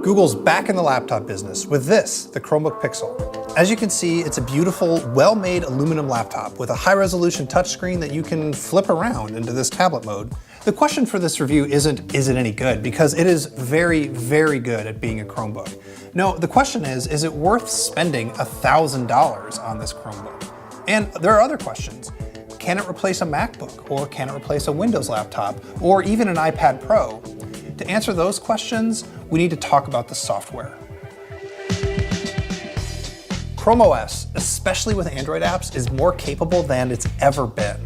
Google's back in the laptop business with this, the Chromebook Pixel. As you can see, it's a beautiful, well-made aluminum laptop with a high-resolution touchscreen that you can flip around into this tablet mode. The question for this review isn't, is it any good? Because it is very, very good at being a Chromebook. No, the question is it worth spending $1,000 on this Chromebook? And there are other questions. Can it replace a MacBook? Or can it replace a Windows laptop? Or even an iPad Pro? To answer those questions, we need to talk about the software. Chrome OS, especially with Android apps, is more capable than it's ever been.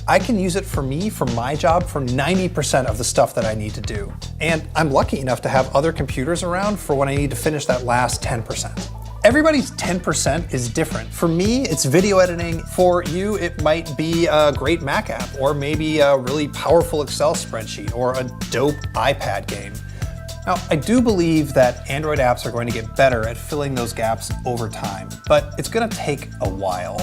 I can use it for my job, for 90% of the stuff that I need to do. And I'm lucky enough to have other computers around for when I need to finish that last 10%. Everybody's 10% is different. For me, it's video editing. For you, it might be a great Mac app, or maybe a really powerful Excel spreadsheet, or a dope iPad game. Now, I do believe that Android apps are going to get better at filling those gaps over time, but it's gonna take a while.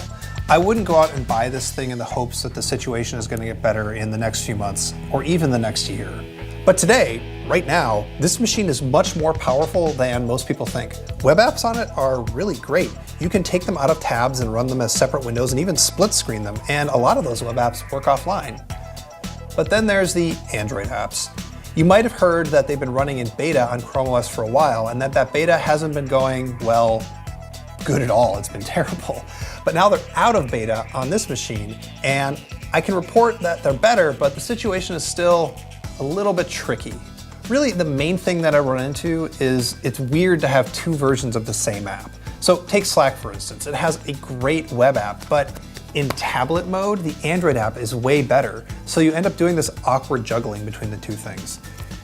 I wouldn't go out and buy this thing in the hopes that the situation is gonna get better in the next few months, or even the next year. But today, right now, this machine is much more powerful than most people think. Web apps on it are really great. You can take them out of tabs and run them as separate windows and even split screen them, and a lot of those web apps work offline. But then there's the Android apps. You might have heard that they've been running in beta on Chrome OS for a while, and that beta hasn't been going, well, good at all. It's been terrible. But now they're out of beta on this machine, and I can report that they're better, but the situation is still a little bit tricky. Really, the main thing that I run into is it's weird to have two versions of the same app. So take Slack, for instance. It has a great web app, but in tablet mode, the Android app is way better. So you end up doing this awkward juggling between the two things.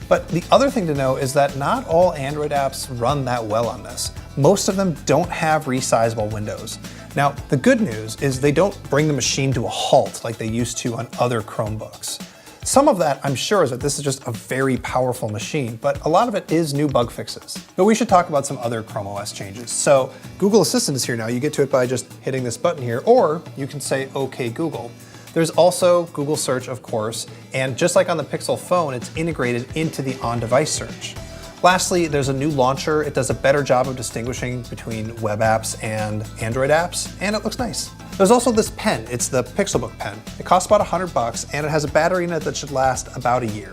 But the other thing to know is that not all Android apps run that well on this. Most of them don't have resizable windows. Now, the good news is they don't bring the machine to a halt like they used to on other Chromebooks. Some of that, I'm sure, is that this is just a very powerful machine, but a lot of it is new bug fixes. But we should talk about some other Chrome OS changes. So Google Assistant is here now. You get to it by just hitting this button here, or you can say, OK Google. There's also Google Search, of course, and just like on the Pixel phone, it's integrated into the on-device search. Lastly, there's a new launcher. It does a better job of distinguishing between web apps and Android apps, and it looks nice. There's also this pen. It's the Pixelbook pen. It costs about $100, and it has a battery in it that should last about a year.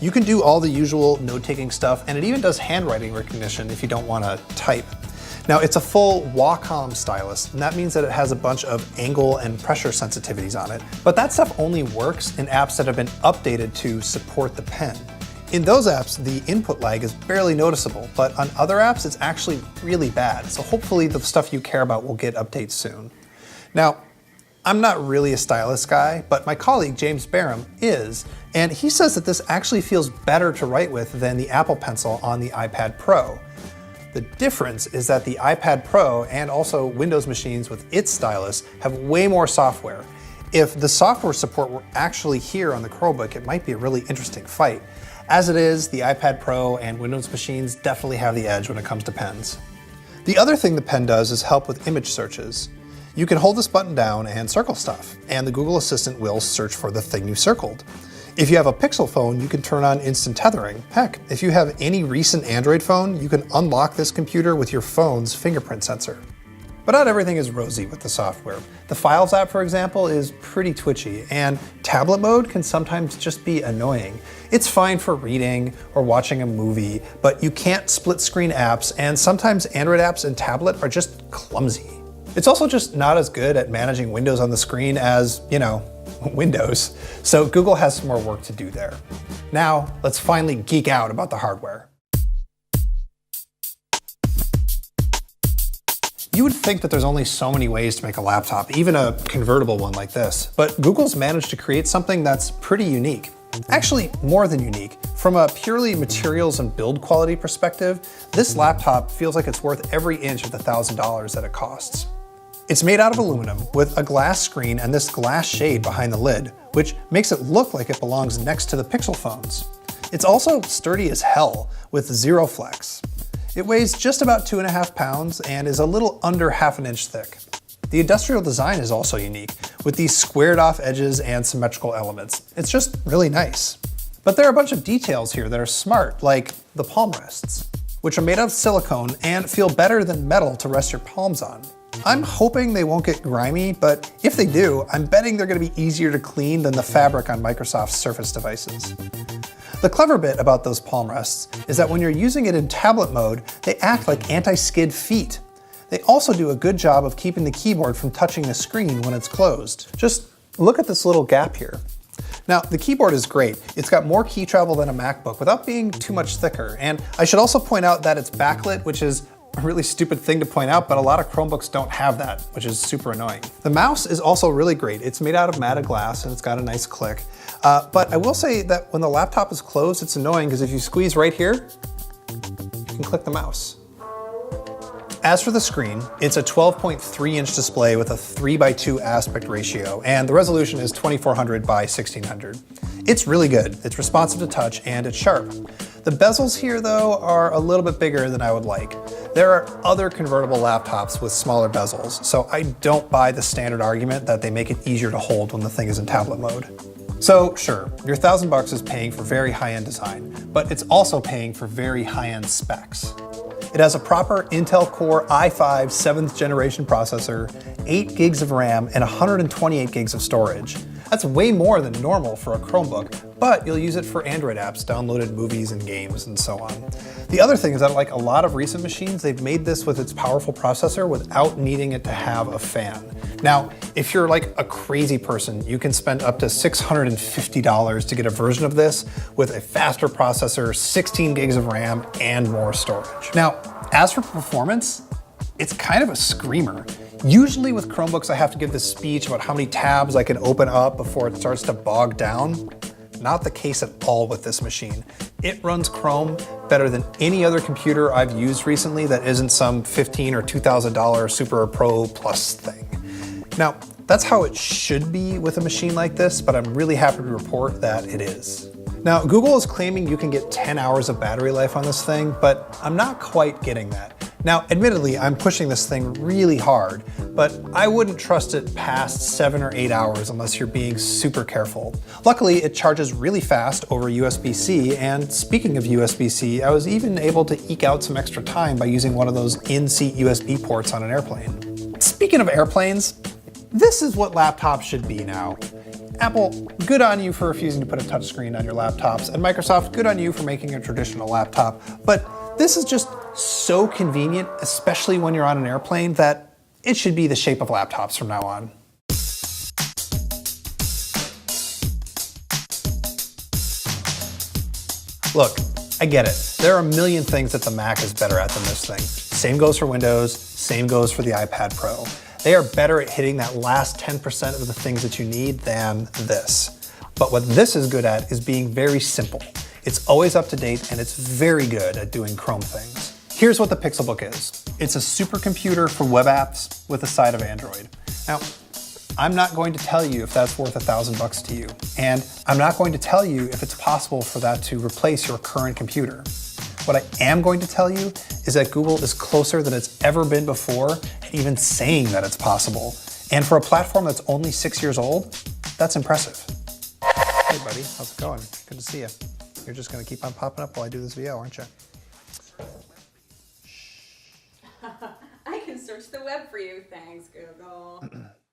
You can do all the usual note-taking stuff, and it even does handwriting recognition if you don't want to type. Now, it's a full Wacom stylus, and that means that it has a bunch of angle and pressure sensitivities on it. But that stuff only works in apps that have been updated to support the pen. In those apps, the input lag is barely noticeable, but on other apps, it's actually really bad. So hopefully the stuff you care about will get updates soon. Now, I'm not really a stylus guy, but my colleague James Barham is, and he says that this actually feels better to write with than the Apple Pencil on the iPad Pro. The difference is that the iPad Pro and also Windows machines with its stylus have way more software. If the software support were actually here on the Chromebook, it might be a really interesting fight. As it is, the iPad Pro and Windows machines definitely have the edge when it comes to pens. The other thing the pen does is help with image searches. You can hold this button down and circle stuff, and the Google Assistant will search for the thing you circled. If you have a Pixel phone, you can turn on instant tethering. Heck, if you have any recent Android phone, you can unlock this computer with your phone's fingerprint sensor. But not everything is rosy with the software. The Files app, for example, is pretty twitchy, and tablet mode can sometimes just be annoying. It's fine for reading or watching a movie, but you can't split screen apps, and sometimes Android apps and tablet are just clumsy. It's also just not as good at managing windows on the screen as, Windows. So Google has some more work to do there. Now, let's finally geek out about the hardware. You would think that there's only so many ways to make a laptop, even a convertible one like this, but Google's managed to create something that's pretty unique. Actually, more than unique. From a purely materials and build quality perspective, this laptop feels like it's worth every inch of the $1,000 that it costs. It's made out of aluminum with a glass screen and this glass shade behind the lid, which makes it look like it belongs next to the Pixel phones. It's also sturdy as hell with zero flex. It weighs just about 2.5 pounds and is a little under ½ an inch thick. The industrial design is also unique, with these squared off edges and symmetrical elements. It's just really nice. But there are a bunch of details here that are smart, like the palm rests. which are made out of silicone and feel better than metal to rest your palms on. I'm hoping they won't get grimy, but if they do, I'm betting they're going to be easier to clean than the fabric on Microsoft's Surface devices. The clever bit about those palm rests is that when you're using it in tablet mode, they act like anti-skid feet. They also do a good job of keeping the keyboard from touching the screen when it's closed. Just look at this little gap here. Now, the keyboard is great. It's got more key travel than a MacBook without being too much thicker. And I should also point out that it's backlit, which is a really stupid thing to point out, but a lot of Chromebooks don't have that, which is super annoying. The mouse is also really great. It's made out of matted glass and it's got a nice click. But I will say that when the laptop is closed, it's annoying because if you squeeze right here, you can click the mouse. As for the screen, it's a 12.3-inch display with a 3:2 aspect ratio, and the resolution is 2400 by 1600. It's really good, it's responsive to touch, and it's sharp. The bezels here, though, are a little bit bigger than I would like. There are other convertible laptops with smaller bezels, so I don't buy the standard argument that they make it easier to hold when the thing is in tablet mode. So sure, your $1,000 is paying for very high-end design, but it's also paying for very high-end specs. It has a proper Intel Core i5 7th generation processor, 8 gigs of RAM, and 128 gigs of storage. That's way more than normal for a Chromebook, but you'll use it for Android apps, downloaded movies and games, and so on. The other thing is that like a lot of recent machines, they've made this with its powerful processor without needing it to have a fan. Now, if you're like a crazy person, you can spend up to $650 to get a version of this with a faster processor, 16 gigs of RAM, and more storage. Now, as for performance, it's kind of a screamer. Usually with Chromebooks, I have to give this speech about how many tabs I can open up before it starts to bog down. Not the case at all with this machine. It runs Chrome better than any other computer I've used recently that isn't some $1,500 or $2,000 Super Pro Plus thing. Now, that's how it should be with a machine like this, but I'm really happy to report that it is. Now, Google is claiming you can get 10 hours of battery life on this thing, but I'm not quite getting that. Now, admittedly, I'm pushing this thing really hard, but I wouldn't trust it past 7 or 8 hours unless you're being super careful. Luckily, it charges really fast over USB-C, and speaking of USB-C, I was even able to eke out some extra time by using one of those in-seat USB ports on an airplane. Speaking of airplanes, this is what laptops should be now. Apple, good on you for refusing to put a touchscreen on your laptops, and Microsoft, good on you for making a traditional laptop, but this is just so convenient, especially when you're on an airplane, that it should be the shape of laptops from now on. Look, I get it. There are a million things that the Mac is better at than this thing. Same goes for Windows, same goes for the iPad Pro. They are better at hitting that last 10% of the things that you need than this. But what this is good at is being very simple. It's always up to date, and it's very good at doing Chrome things. Here's what the Pixelbook is. It's a supercomputer for web apps with a side of Android. Now, I'm not going to tell you if that's worth $1,000 to you, and I'm not going to tell you if it's possible for that to replace your current computer. What I am going to tell you is that Google is closer than it's ever been before at even saying that it's possible. And for a platform that's only 6 years old, that's impressive. Hey buddy, how's it going? Good to see you. You're just gonna keep on popping up while I do this video, aren't you? I can search the web for you. Thanks, Google.